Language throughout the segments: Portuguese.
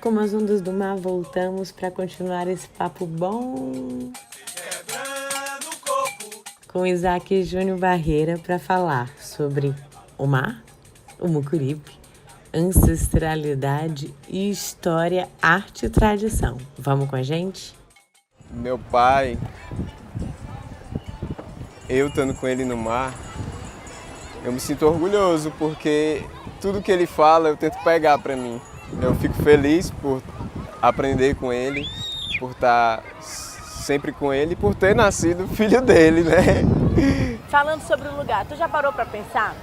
Como as ondas do mar, voltamos para continuar esse papo bom com Isaac Júnior Barreira para falar sobre o mar, o Mucuripe, ancestralidade e história, arte e tradição. Vamos com a gente? Meu pai, eu estando com ele no mar, eu me sinto orgulhoso porque tudo que ele fala eu tento pegar para mim. Eu fico feliz por aprender com ele, por estar sempre com ele e por ter nascido filho dele, né? Falando sobre o lugar, tu já parou para pensar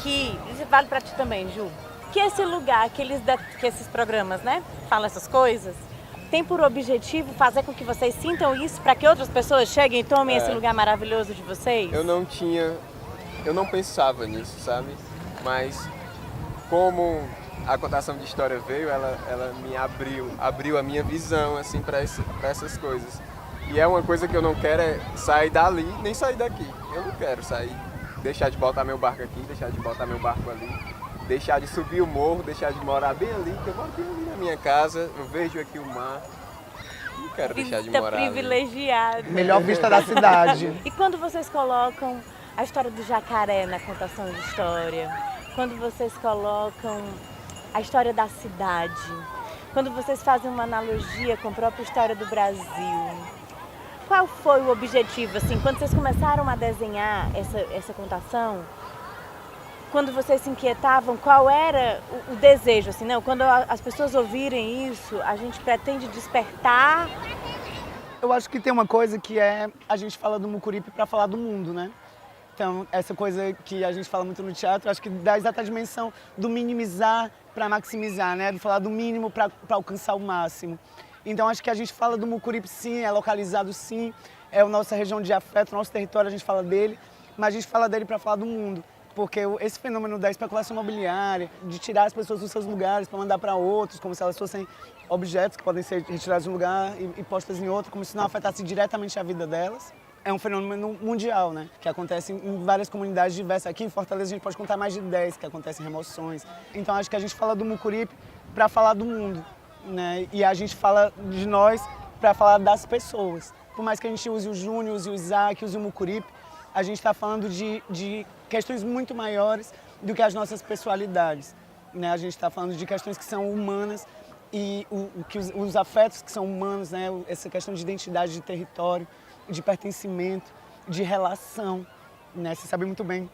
que, isso vale para ti também, Ju, que esse lugar, que esses programas, né, falam essas coisas, tem por objetivo fazer com que vocês sintam isso para que outras pessoas cheguem e tomem esse lugar maravilhoso de vocês? Eu não pensava nisso, sabe? Mas como a contação de história veio, ela me abriu a minha visão assim para essas coisas. E é uma coisa que eu não quero é sair dali, nem sair daqui. Eu não quero sair, deixar de botar meu barco aqui, deixar de botar meu barco ali, deixar de subir o morro, deixar de morar bem ali, porque eu moro bem ali na minha casa, eu vejo aqui o mar. Não quero deixar de morar privilegiada. ali. Melhor vista da cidade. E quando vocês colocam a história do jacaré na contação de história, quando vocês colocam a história da cidade, quando vocês fazem uma analogia com a própria história do Brasil, qual foi o objetivo, assim, quando vocês começaram a desenhar essa contação, quando vocês se inquietavam, qual era o desejo, assim, não? Quando as pessoas ouvirem isso, a gente pretende despertar? Eu acho que tem uma coisa que é, a gente fala do Mucuripe para falar do mundo, né? Então, essa coisa que a gente fala muito no teatro, acho que dá a exata dimensão do minimizar para maximizar, né? De falar do mínimo para alcançar o máximo. Então, acho que a gente fala do Mucuripe, sim, é localizado, sim, é a nossa região de afeto, nosso território, a gente fala dele, mas a gente fala dele para falar do mundo. Porque esse fenômeno da especulação imobiliária, de tirar as pessoas dos seus lugares para mandar para outros, como se elas fossem objetos que podem ser retirados de um lugar e postas em outro, como se não afetasse diretamente a vida delas, é um fenômeno mundial, né? Que acontece em várias comunidades diversas. Aqui em Fortaleza a gente pode contar mais de 10 que acontecem remoções. Então acho que a gente fala do Mucuripe para falar do mundo, né? E a gente fala de nós para falar das pessoas. Por mais que a gente use o Júnior, use o Isaac, use o Mucuripe, a gente está falando de questões muito maiores do que as nossas pessoalidades, né? A gente está falando de questões que são humanas e os afetos que são humanos, né? Essa questão de identidade, de território, de pertencimento, de relação, né? Você sabe muito bem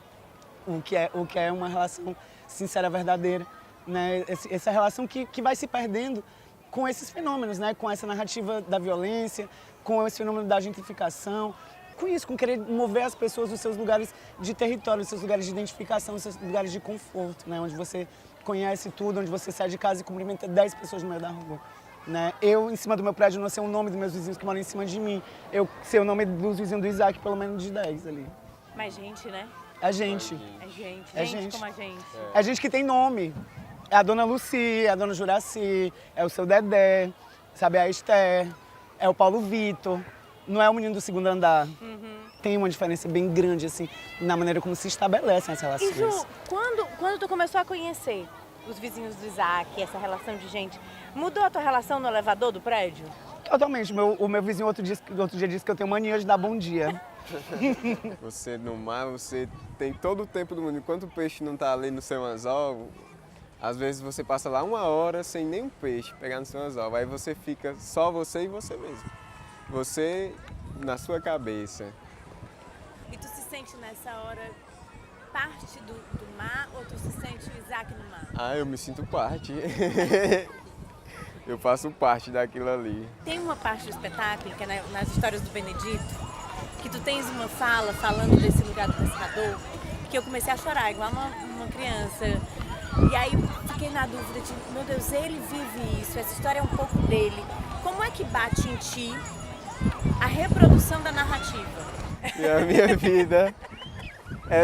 o que é uma relação sincera, verdadeira, né? Essa relação que vai se perdendo com esses fenômenos, né? Com essa narrativa da violência, com esse fenômeno da gentrificação, com isso, com querer mover as pessoas dos seus lugares de território, dos seus lugares de identificação, dos seus lugares de conforto, né? Onde você conhece tudo, onde você sai de casa e cumprimenta 10 pessoas no meio da rua, né? Eu, em cima do meu prédio, não sei o nome dos meus vizinhos que moram em cima de mim. Eu sei o nome dos vizinhos do Isaac, pelo menos de 10 ali. Mais gente, né? É gente. É gente. É Gente gente. como a gente. É gente que tem nome. É a dona Lucy, é a dona Juraci, é o seu Dedé, sabe, é a Esther, é o Paulo Vitor. Não é o menino do segundo andar. Tem uma diferença bem grande, assim, na maneira como se estabelecem as relações. E Ju, quando tu começou a conhecer os vizinhos do Isaac, essa relação de gente, mudou a tua relação no elevador do prédio? Totalmente. O meu vizinho outro dia disse que eu tenho mania de dar bom dia. Você no mar, você tem todo o tempo do mundo. Enquanto o peixe não está ali no seu anzol, às vezes você passa lá 1 hora sem nenhum peixe pegar no seu anzol. Aí você fica só você e você mesmo. Você na sua cabeça. E tu se sente nessa hora parte do mar ou tu se sente o Isaac no mar? Ah, eu me sinto parte. Eu faço parte daquilo ali. Tem uma parte do espetáculo, que é nas histórias do Benedito, que tu tens uma fala falando desse lugar do pescador, que eu comecei a chorar, igual uma criança. E aí fiquei na dúvida de, meu Deus, ele vive isso, essa história é um pouco dele. Como é que bate em ti a reprodução da narrativa? E a minha vida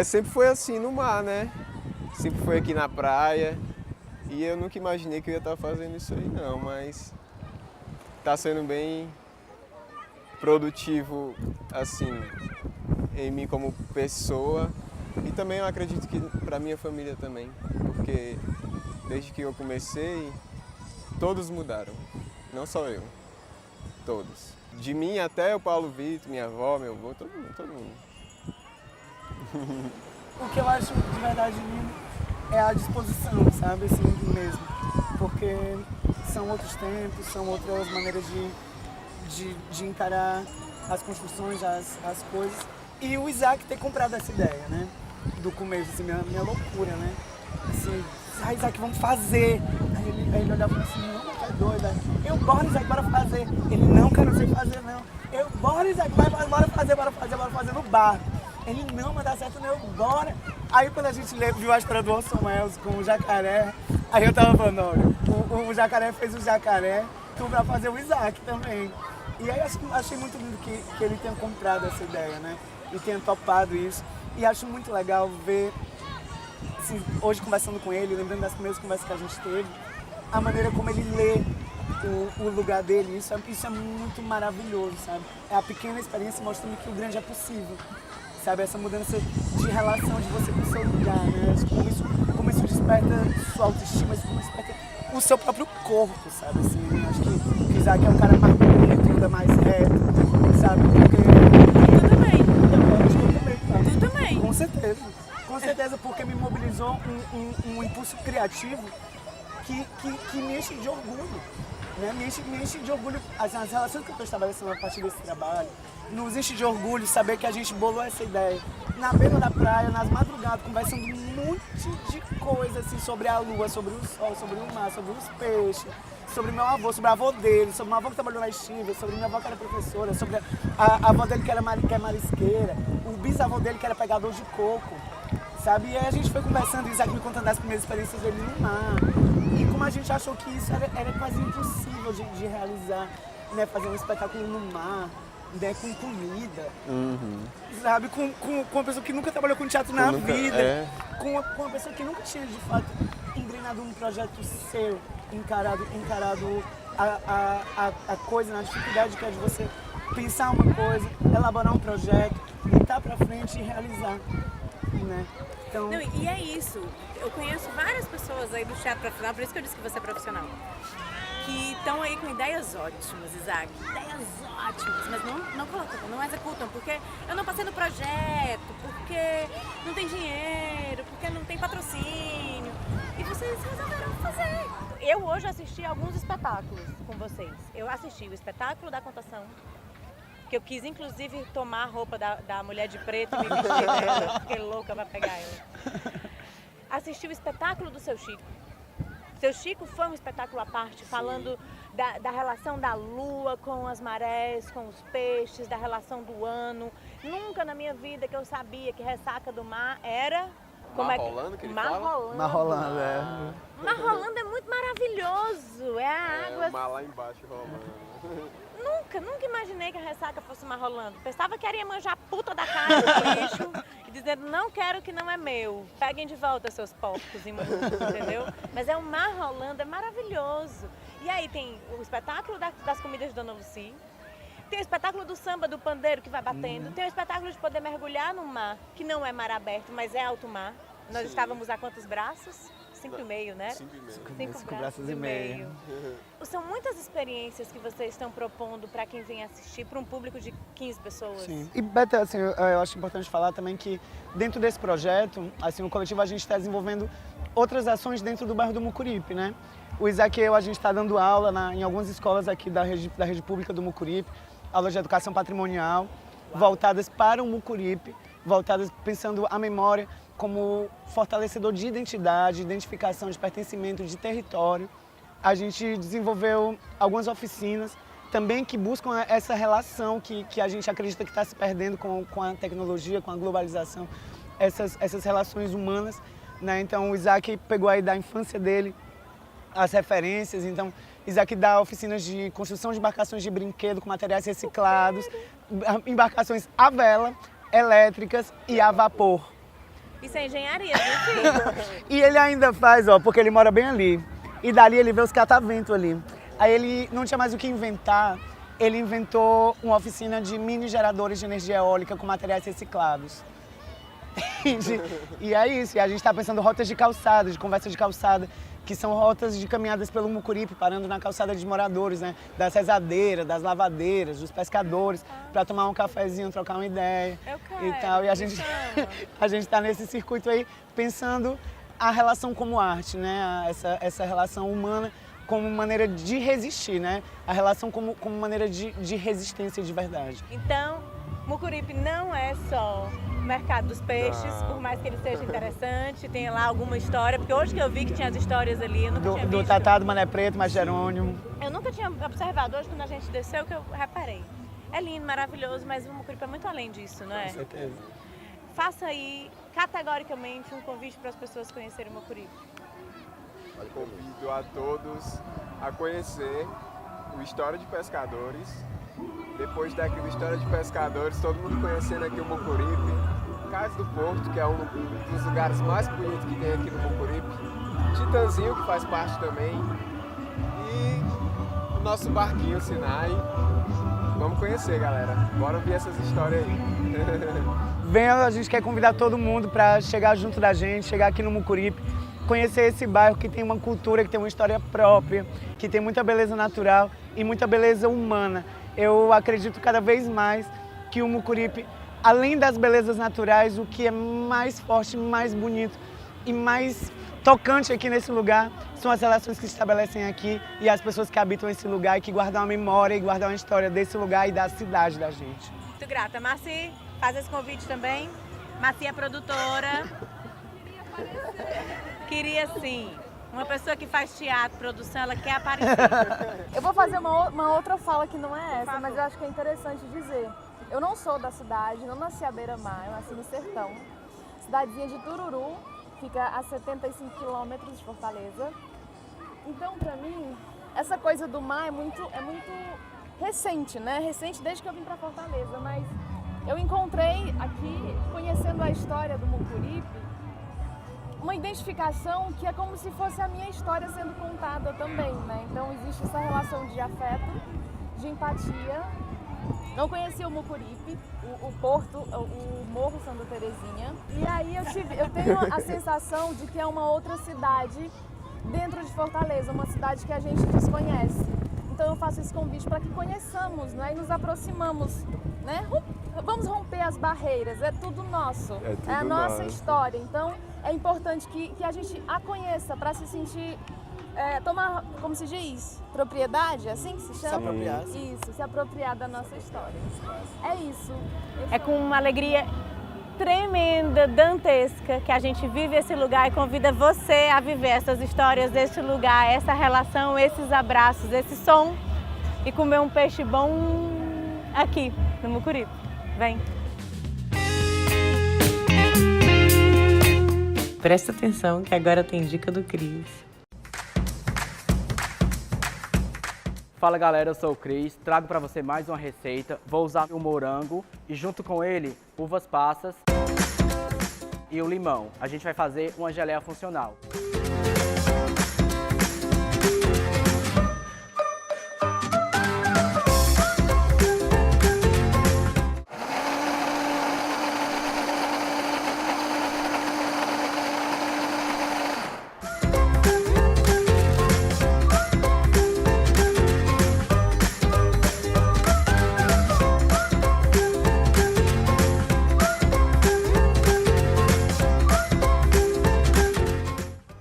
sempre foi assim no mar, né? Sempre foi aqui na praia. E eu nunca imaginei que eu ia estar fazendo isso aí não, mas está sendo bem produtivo, assim, em mim como pessoa. E também eu acredito que para minha família também, porque desde que eu comecei, todos mudaram, não só eu, todos. De mim até o Paulo Vitor, minha avó, meu avô, todo mundo, todo mundo. O que eu acho de verdade lindo é a disposição, sabe, assim, mesmo. Porque são outros tempos, são outras maneiras de encarar as construções, as coisas. E o Isaac ter comprado essa ideia, né? Do começo, assim, minha loucura, né? Assim, Isaac, vamos fazer. Aí ele olhava assim, não, tá doido. Eu, bora, Isaac, bora fazer. Ele, não, cara, não sei fazer, não. Eu, bora, Isaac, bora fazer no bar. Ele, não, mas dá certo, não, bora. Aí quando a gente viu a história do Orson Welles com o jacaré, aí eu tava falando, olha, o jacaré fez o jacaré, tu vai fazer o Isaac também. E aí achei muito lindo que ele tenha comprado essa ideia, né? E tenha topado isso. E acho muito legal ver, assim, hoje conversando com ele, lembrando das primeiras conversas que a gente teve, a maneira como ele lê o lugar dele, isso é muito maravilhoso, sabe? É a pequena experiência mostrando que o grande é possível, sabe? Essa mudança de relação de você com o seu lugar, né? Como isso desperta sua autoestima, como desperta o seu próprio corpo, sabe? Assim, eu acho que o Isaac é um cara mais bonito, ainda mais reto, sabe? Porque... Tu também. Eu acho que eu também, tá? Tu também. Com certeza, porque me mobilizou um impulso criativo que me enche de orgulho, né? Me enche de orgulho, as relações que eu estou estabelecendo a partir desse trabalho, nos enche de orgulho saber que a gente bolou essa ideia na beira da praia, nas madrugadas, conversando um monte de coisa assim, sobre a lua, sobre o sol, sobre o mar, sobre os peixes, sobre meu avô, sobre a avó dele, sobre meu avô que trabalhou na estiva, sobre minha avó que era professora, sobre a avó dele que é marisqueira, o bisavô dele que era pegador de coco, sabe? E aí a gente foi conversando, Isaac me contando das primeiras experiências dele no mar. E como a gente achou que isso era quase impossível de realizar, né? Fazer um espetáculo no mar, né? Com comida, sabe? Com uma pessoa que nunca trabalhou com teatro na vida, com uma pessoa que nunca tinha, de fato, engrenado um projeto seu, encarado a coisa, na dificuldade que é de você pensar uma coisa, elaborar um projeto, botar pra frente e realizar, né? Então... Não, e é isso. Eu conheço várias pessoas aí do teatro profissional, por isso que eu disse que você é profissional, que estão aí com ideias ótimas, Isaac. Ideias ótimas, mas não colocam, não executam, porque eu não passei no projeto, porque não tem dinheiro, porque não tem patrocínio. E vocês resolveram fazer. Eu hoje assisti alguns espetáculos com vocês. Eu assisti o espetáculo da Contação, que eu quis, inclusive, tomar a roupa da mulher de preto e me vestir dela. Fiquei louca pra pegar ela. Assisti o espetáculo do Seu Chico. Seu Chico foi um espetáculo à parte, falando da relação da lua com as marés, com os peixes, da relação do ano. Nunca na minha vida que eu sabia que Ressaca do Mar era... Mar rolando, que ele fala? Mar rolando, é. Mar rolando é muito maravilhoso. É a água... É o mar lá embaixo rolando. Nunca imaginei que a Ressaca fosse mar rolando. Pensava que era Iemanjá puta da cara do lixo e dizendo, não quero que não é meu. Peguem de volta seus porcos imundos, entendeu? Mas é o mar rolando, é maravilhoso. E aí tem o espetáculo das comidas de Dona Lucy, tem o espetáculo do samba, do pandeiro que vai batendo, tem o espetáculo de poder mergulhar no mar, que não é mar aberto, mas é alto mar. Nós estávamos a quantos braços? 5,5, né? 5,5. 5 braços e meio. São muitas experiências que vocês estão propondo para quem vem assistir, para um público de 15 pessoas. Sim. E, Beth, assim, eu acho importante falar também que dentro desse projeto, assim, no coletivo a gente está desenvolvendo outras ações dentro do bairro do Mucuripe, né? O Isaac e eu, a gente está dando aula em algumas escolas aqui da rede pública do Mucuripe, aulas de educação patrimonial, voltadas para o Mucuripe, voltadas pensando a memória como fortalecedor de identidade, identificação, de pertencimento, de território. A gente desenvolveu algumas oficinas também que buscam essa relação que a gente acredita que está se perdendo com a tecnologia, com a globalização, essas relações humanas, né? Então o Isaac pegou aí da infância dele as referências, então Isaac dá oficinas de construção de embarcações de brinquedo com materiais reciclados, embarcações a vela, elétricas e a vapor. Isso é engenharia, viu, filho? E ele ainda faz, porque ele mora bem ali. E dali ele vê os cataventos ali. Aí ele não tinha mais o que inventar, ele inventou uma oficina de mini geradores de energia eólica com materiais reciclados. E é isso, e a gente está pensando rotas de calçada, de conversa de calçada, que são rotas de caminhadas pelo Mucuripe, parando na calçada de moradores, né? Das rezadeiras, das lavadeiras, dos pescadores, para tomar um cafezinho, trocar uma ideia e tal. E a gente está nesse circuito aí pensando a relação como arte, né? Essa relação humana como maneira de resistir, né? A relação como maneira de resistência de verdade. Então, Mucuripe não é só o mercado dos peixes, por mais que ele seja interessante, tenha lá alguma história, porque hoje que eu vi que tinha as histórias ali, eu nunca tinha visto. Do Tatá, do Mané Preto, mas Jerônimo. Eu nunca tinha observado, hoje quando a gente desceu que eu reparei. É lindo, maravilhoso, mas o Mucuripe é muito além disso, não é? Com certeza. Faça aí, categoricamente, um convite para as pessoas conhecerem o Mucuripe. Convido a todos a conhecer o História de Pescadores. Depois daquilo História de Pescadores, todo mundo conhecendo aqui o Mucuripe, Cais do Porto, que é um dos lugares mais bonitos que tem aqui no Mucuripe, Titanzinho, que faz parte também, e o nosso barquinho Sinai. Vamos conhecer, galera. Bora ouvir essas histórias aí. Venha, a gente quer convidar todo mundo para chegar junto da gente, chegar aqui no Mucuripe, conhecer esse bairro que tem uma cultura, que tem uma história própria, que tem muita beleza natural e muita beleza humana. Eu acredito cada vez mais que o Mucuripe, além das belezas naturais, o que é mais forte, mais bonito e mais tocante aqui nesse lugar são as relações que se estabelecem aqui e as pessoas que habitam esse lugar e que guardam a memória e guardam a história desse lugar e da cidade da gente. Muito grata. Marci, faz esse convite também. Marci é produtora. Queria, sim, uma pessoa que faz teatro, produção, ela quer aparecer. Eu vou fazer uma outra fala que não é essa, mas eu acho que é interessante dizer. Eu não sou da cidade, não nasci à beira-mar, eu nasci no sertão. Cidadezinha de Tururu, fica a 75 quilômetros de Fortaleza. Então, pra mim, essa coisa do mar é muito recente, né? Recente desde que eu vim pra Fortaleza, mas eu encontrei aqui, conhecendo a história do Mucuripe, uma identificação que é como se fosse a minha história sendo contada também, né? Então existe essa relação de afeto, de empatia. Não conhecia o Mucuripe, o porto, o Morro Santa Terezinha. E aí eu tenho a sensação de que é uma outra cidade dentro de Fortaleza, uma cidade que a gente desconhece. Então eu faço esse convite para que conheçamos, né? E nos aproximamos, né? Vamos romper as barreiras, é tudo nosso, é a nossa história. Então é importante que a gente a conheça para se sentir, tomar, como se diz, propriedade, é assim que se chama? Se apropriar. Isso, se apropriar da nossa história. É isso. É com uma alegria tremenda, dantesca, que a gente vive esse lugar e convida você a viver essas histórias desse lugar, essa relação, esses abraços, esse som e comer um peixe bom aqui no Mucuripe. Vem! Presta atenção que agora tem dica do Cris. Fala galera, eu sou o Cris, trago para você mais uma receita. Vou usar o morango e junto com ele, uvas passas e o limão. A gente vai fazer uma geleia funcional.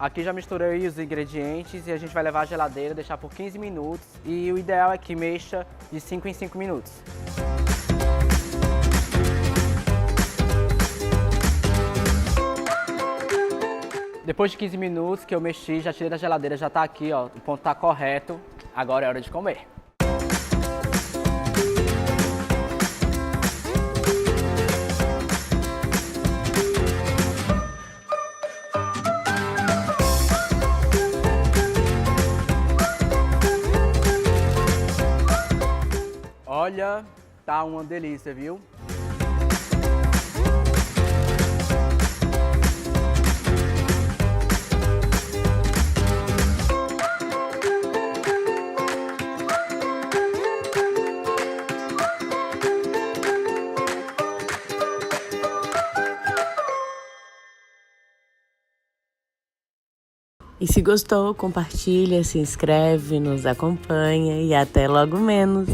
Aqui já misturei os ingredientes e a gente vai levar à geladeira, deixar por 15 minutos. E o ideal é que mexa de 5 em 5 minutos. Depois de 15 minutos que eu mexi, já tirei da geladeira, já tá aqui, ó, o ponto tá correto. Agora é hora de comer. Olha, tá uma delícia, viu? E se gostou, compartilha, se inscreve, nos acompanha e até logo menos.